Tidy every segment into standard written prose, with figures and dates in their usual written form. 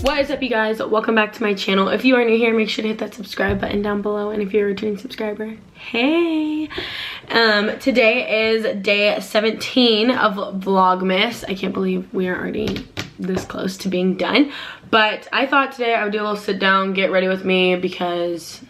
What is up, you guys? Welcome back to my channel. If you are new here, make sure to hit that subscribe button down below, and if you're a returning subscriber, hey. Today is day 17 of Vlogmas. I can't believe we are already this close to being done, but I thought today I would do a little sit down, get ready with me, because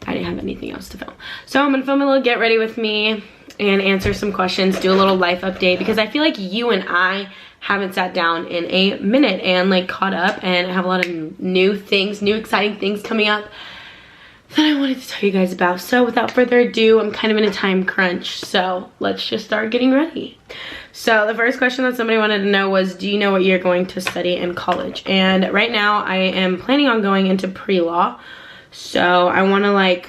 I didn't have anything else to film. So I'm gonna film a little get ready with me and answer some questions, do a little life update, because I feel like you and I haven't sat down in a minute and like caught up, and I have a lot of new things, new exciting things coming up that I wanted to tell you guys about. So without further ado, I'm kind of in a time crunch, so let's just start getting ready. So the first question that somebody wanted to know was, do you know what you're going to study in college? And right now I am planning on going into pre-law, so I want to like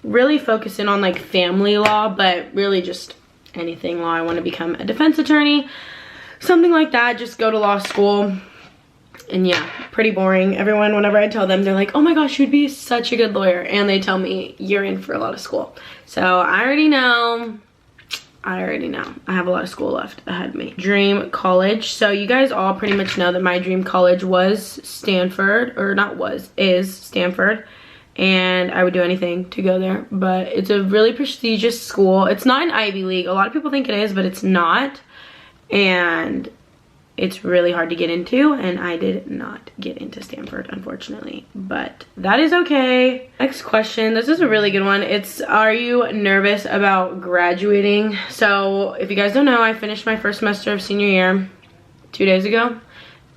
really focus in on like family law, but really just anything law. I want to become a defense attorney, something like that, just go to law school. And yeah, pretty boring. Everyone, whenever I tell them, they're like, oh my gosh, you'd be such a good lawyer, and they tell me you're in for a lot of school. So I already know I have a lot of school left ahead of me. Dream college. So you guys all pretty much know that my dream college was Stanford, or not was, is Stanford, and I would do anything to go there. But it's a really prestigious school. It's not an Ivy League. A lot of people think it is, but it's not. And it's really hard to get into, and I did not get into Stanford, unfortunately, but that is okay. Next question, this is a really good one. It's, are you nervous about graduating? So if you guys don't know, I finished my first semester of senior year 2 days ago,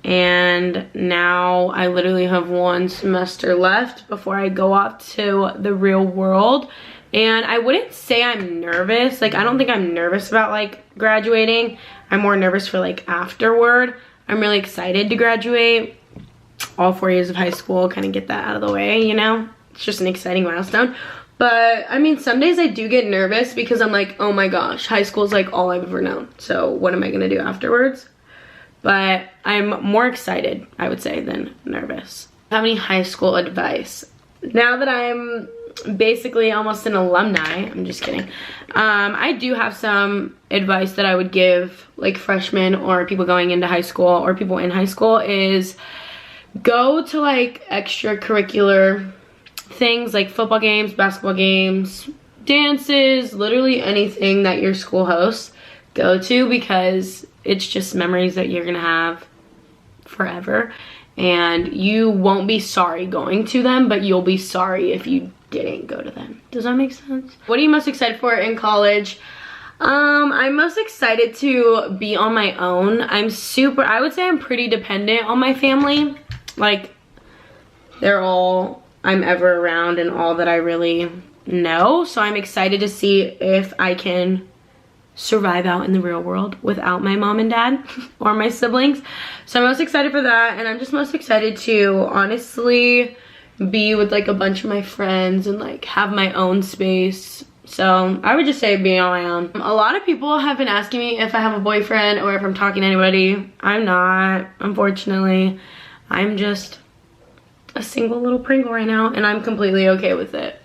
and now I literally have 1 semester left before I go off to the real world. And I wouldn't say I'm nervous. Like, I don't think I'm nervous about like graduating. I'm more nervous for like afterward. I'm really excited to graduate. All 4 years of high school, kind of get that out of the way, you know? It's just an exciting milestone. But I mean, some days I do get nervous because I'm like, oh my gosh, high school is like all I've ever known. So what am I gonna do afterwards? But I'm more excited, I would say, than nervous. Do you have any high school advice? Now that I'm basically almost an alumni, I'm just kidding, I do have some advice that I would give like freshmen or people going into high school or people in high school, is go to like extracurricular things like football games, basketball games, dances, literally anything that your school hosts. Go to, because it's just memories that you're gonna have forever, and you won't be sorry going to them, but you'll be sorry if you didn't go to them. Does that make sense? What are you most excited for in college? I'm most excited to be on my own. I would say I'm pretty dependent on my family. Like, they're all I'm ever around and all that I really know. So I'm excited to see if I can survive out in the real world without my mom and dad or my siblings. So I'm most excited for that, and I'm just most excited to honestly be with like a bunch of my friends and like have my own space. So I would just say being on my own. A lot of people have been asking me if I have a boyfriend or if I'm talking to anybody. I'm not, unfortunately. I'm just a single little Pringle right now, and I'm completely okay with it.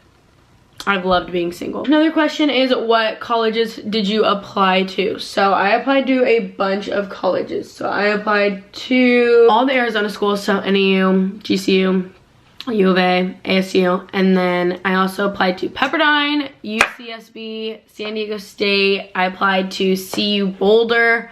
I've loved being single. Another question is, what colleges did you apply to? So I applied to a bunch of colleges. So I applied to all the Arizona schools, so NAU, GCU, U of A, ASU, and then I also applied to Pepperdine, UCSB, San Diego State. I applied to CU Boulder.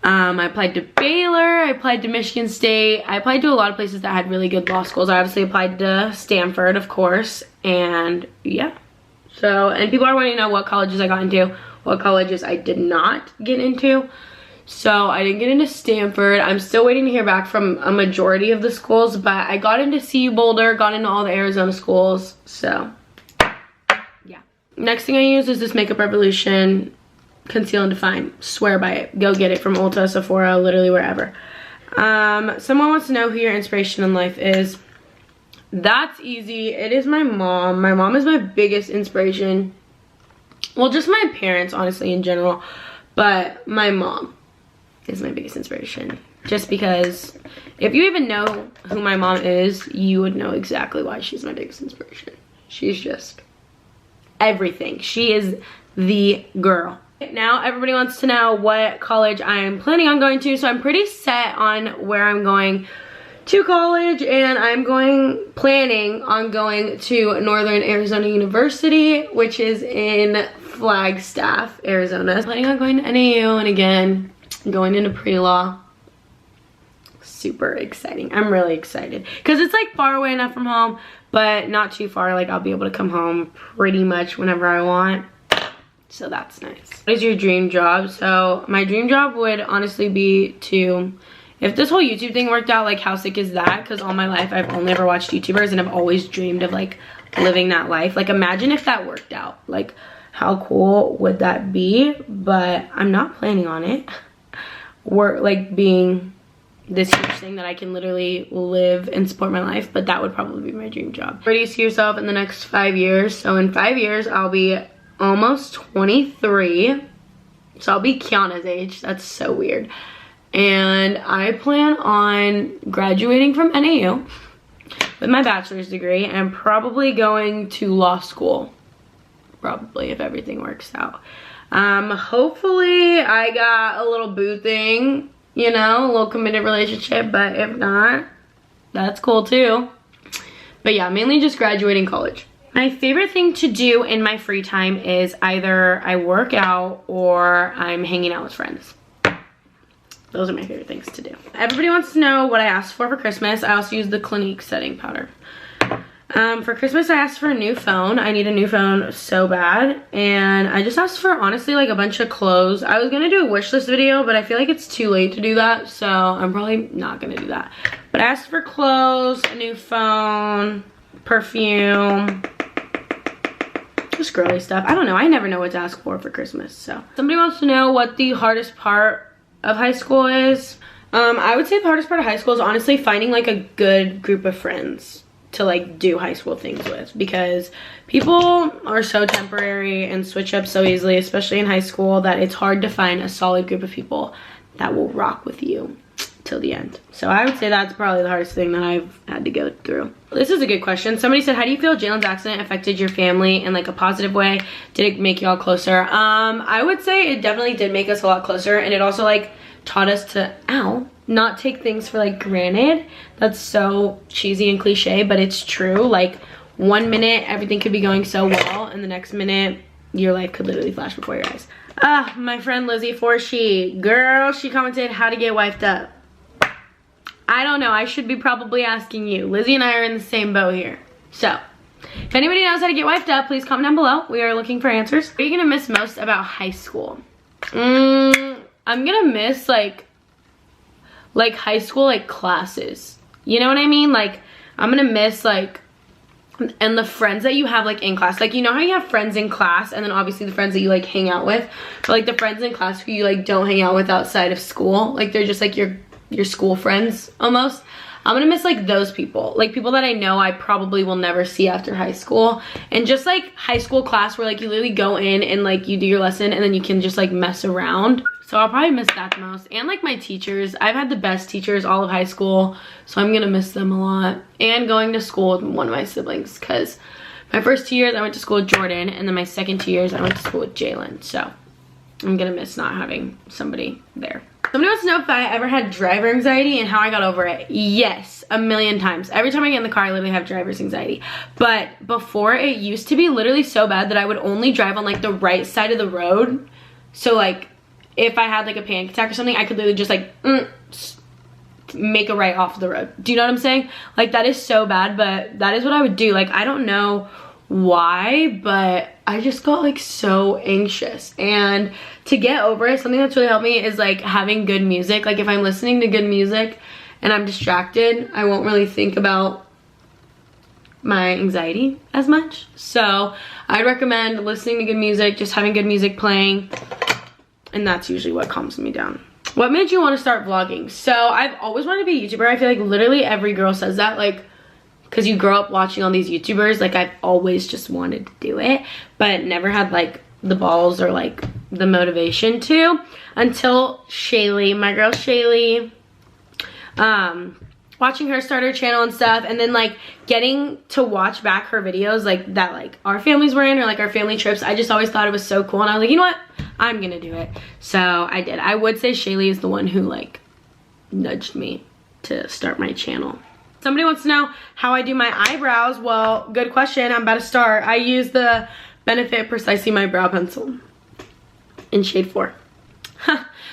I applied to Baylor. I applied to Michigan State. I applied to a lot of places that had really good law schools. I obviously applied to Stanford, of course, and yeah. So, and people are wanting to know what colleges I got into, what colleges I did not get into. So I didn't get into Stanford. I'm still waiting to hear back from a majority of the schools, but I got into CU Boulder, got into all the Arizona schools. So yeah. Next thing I use is this Makeup Revolution Conceal and Define. Swear by it. Go get it from Ulta, Sephora, literally wherever. Someone wants to know who your inspiration in life is. That's easy. It is my mom. My mom is my biggest inspiration. Well, just my parents, honestly, in general. But my mom is my biggest inspiration. Just because if you even know who my mom is, you would know exactly why she's my biggest inspiration. She's just everything. She is the girl. Now everybody wants to know what college I'm planning on going to, so I'm pretty set on where I'm going to college, and I'm planning on going to Northern Arizona University, which is in Flagstaff, Arizona. Planning on going to NAU, and again, going into pre-law. Super exciting. I'm really excited because it's like far away enough from home, but not too far. Like I'll be able to come home pretty much whenever I want. So that's nice. What is your dream job? So my dream job would honestly be to, if this whole YouTube thing worked out, like how sick is that? Because all my life I've only ever watched YouTubers and I've always dreamed of like living that life. Like imagine if that worked out. Like how cool would that be? But I'm not planning on it. Like being this huge thing that I can literally live and support my life, but that would probably be my dream job. Where do you see yourself in the next 5 years? So in 5 years, I'll be almost 23. So I'll be Kiana's age. That's so weird. And I plan on graduating from NAU with my bachelor's degree and probably going to law school. Probably, if everything works out. Hopefully I got a little boo thing, you know, a little committed relationship, but if not, that's cool too. But yeah, mainly just graduating college. My favorite thing to do in my free time is either I work out or I'm hanging out with friends. Those are my favorite things to do. Everybody wants to know what I asked for Christmas. I also use the Clinique setting powder. For Christmas, I asked for a new phone. I need a new phone so bad. And I just asked for, honestly, like a bunch of clothes. I was gonna do a wish list video, but I feel like it's too late to do that. So I'm probably not gonna do that. But I asked for clothes, a new phone, perfume, just girly stuff. I don't know. I never know what to ask for Christmas. So somebody wants to know what the hardest part of high school is. I would say the hardest part of high school is honestly finding like a good group of friends to like do high school things with, because people are so temporary and switch up so easily, especially in high school, that it's hard to find a solid group of people that will rock with you till the end. So I would say that's probably the hardest thing that I've had to go through. This is a good question. Somebody said, how do you feel Jalen's accident affected your family in like a positive way? Did it make you all closer? I would say it definitely did make us a lot closer, and it also like taught us to, not take things for like granted. That's so cheesy and cliche, but it's true. Like 1 minute everything could be going so well, and the next minute your life could literally flash before your eyes. My friend Lizzie girl, she commented how to get wifed up. I don't know, I should be probably asking you. Lizzie and I are in the same boat here. So if anybody knows how to get wifed up, please comment down below. We are looking for answers. What are you gonna miss most about high school? I'm gonna miss like high school like classes, you know what I mean? Like I'm gonna miss like, and the friends that you have like in class, like you know how you have friends in class and then obviously the friends that you like hang out with, but like the friends in class who you like don't hang out with outside of school, like they're just like your school friends almost. I'm gonna miss like those people, like people that I know I probably will never see after high school, and just like high school class where like you literally go in and like you do your lesson and then you can just like mess around. So I'll probably miss that the most. And like my teachers, I've had the best teachers all of high school, so I'm gonna miss them a lot. And going to school with one of my siblings, because my first 2 years I went to school with Jordan, and then my second 2 years I went to school with Jalen. So I'm gonna miss not having somebody there. Somebody wants to know if I ever had driver anxiety and how I got over it. Yes, a million times. Every time I get in the car, I literally have driver's anxiety. But before, it used to be literally so bad that I would only drive on like the right side of the road. So like, if I had like a panic attack or something, I could literally just like make a right off the road. Do you know what I'm saying? Like that is so bad, but that is what I would do. Like I don't know why, but I just got like so anxious. And to get over it, something that's really helped me is like having good music. Like if I'm listening to good music and I'm distracted, I won't really think about my anxiety as much. So I'd recommend listening to good music, just having good music playing. And that's usually what calms me down. What made you want to start vlogging? So I've always wanted to be a YouTuber. I feel like literally every girl says that, like, because you grow up watching all these YouTubers. Like I've always just wanted to do it, but never had like the balls or like the motivation to, until Shaylee, my girl Shaylee, watching her start her channel and stuff, and then like getting to watch back her videos like that, like our families were in, or like our family trips. I just always thought it was so cool, and I was like, you know what, I'm gonna do it. So I did. I would say Shaylee is the one who like nudged me to start my channel. Somebody wants to know how I do my eyebrows. Well, good question. I'm about to start. I use the Benefit Precisely My Brow Pencil in shade 4.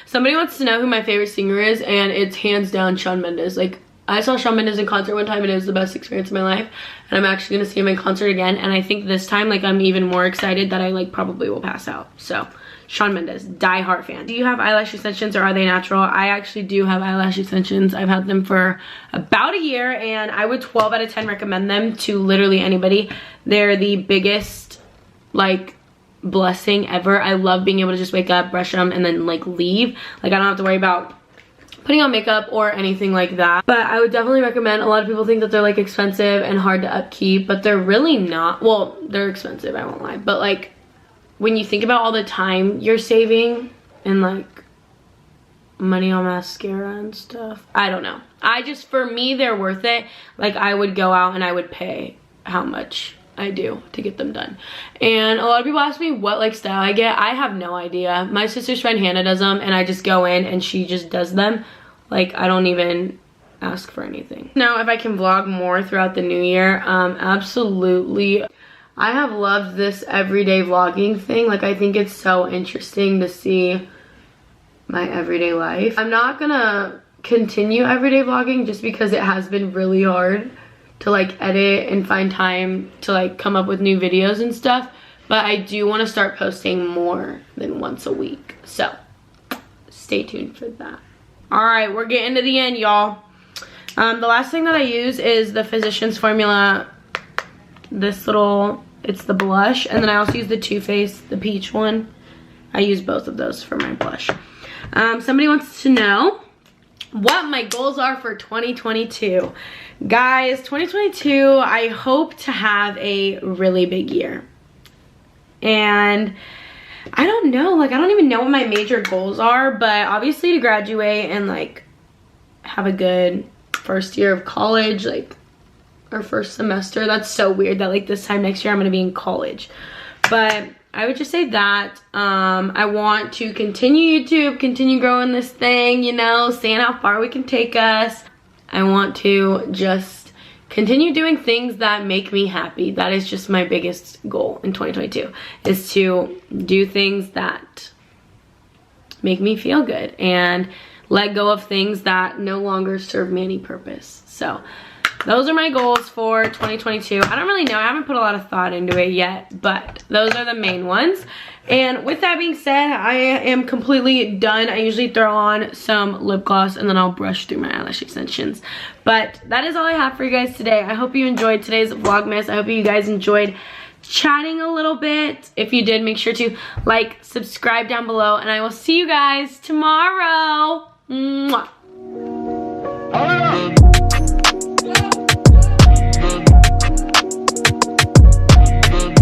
Somebody wants to know who my favorite singer is, and it's hands down Shawn Mendes. Like, I saw Shawn Mendes in concert one time, and it was the best experience of my life, and I'm actually gonna see him in concert again, and I think this time, like, I'm even more excited that I like probably will pass out. So Shawn Mendes, die-hard fan. Do you have eyelash extensions, or are they natural? I actually do have eyelash extensions. I've had them for about a year, and I would 12 out of 10 recommend them to literally anybody. They're the biggest like blessing ever. I love being able to just wake up, brush them, and then like leave. Like, I don't have to worry about putting on makeup or anything like that. But I would definitely recommend. A lot of people think that they're like expensive and hard to upkeep, but they're really not. Well, they're expensive, I won't lie, but like when you think about all the time you're saving and like money on mascara and stuff, I don't know. I just, for me, they're worth it. Like, I would go out and I would pay how much I do to get them done. And a lot of people ask me what like style I get. I have no idea. My sister's friend Hannah does them, and I just go in and she just does them. Like, I don't even ask for anything. Now, if I can vlog more throughout the new year, absolutely. I have loved this everyday vlogging thing. Like, I think it's so interesting to see my everyday life. I'm not gonna continue everyday vlogging just because it has been really hard to like edit and find time to like come up with new videos and stuff, but I do want to start posting more than once a week, so stay tuned for that. All right, we're getting to the end, y'all. The last thing that I use is the Physicians Formula, this little, it's the blush, and then I also use the Too Faced, the peach one. I use both of those for my blush. Somebody wants to know what my goals are for 2022. Guys, 2022, I hope to have a really big year. And I don't know, like, I don't even know what my major goals are, but obviously to graduate and like have a good first year of college, like our first semester. That's so weird that like this time next year I'm gonna be in college. But I would just say that I want to continue YouTube, continue growing this thing, you know, seeing how far we can take us. I want to just continue doing things that make me happy. That is just my biggest goal in 2022, is to do things that make me feel good and let go of things that no longer serve me any purpose. So those are my goals for 2022. I don't really know. I haven't put a lot of thought into it yet, but those are the main ones. And with that being said, I am completely done. I usually throw on some lip gloss and then I'll brush through my eyelash extensions. But that is all I have for you guys today. I hope you enjoyed today's Vlogmas. I hope you guys enjoyed chatting a little bit. If you did, make sure to like, subscribe down below, and I will see you guys tomorrow. Mwah.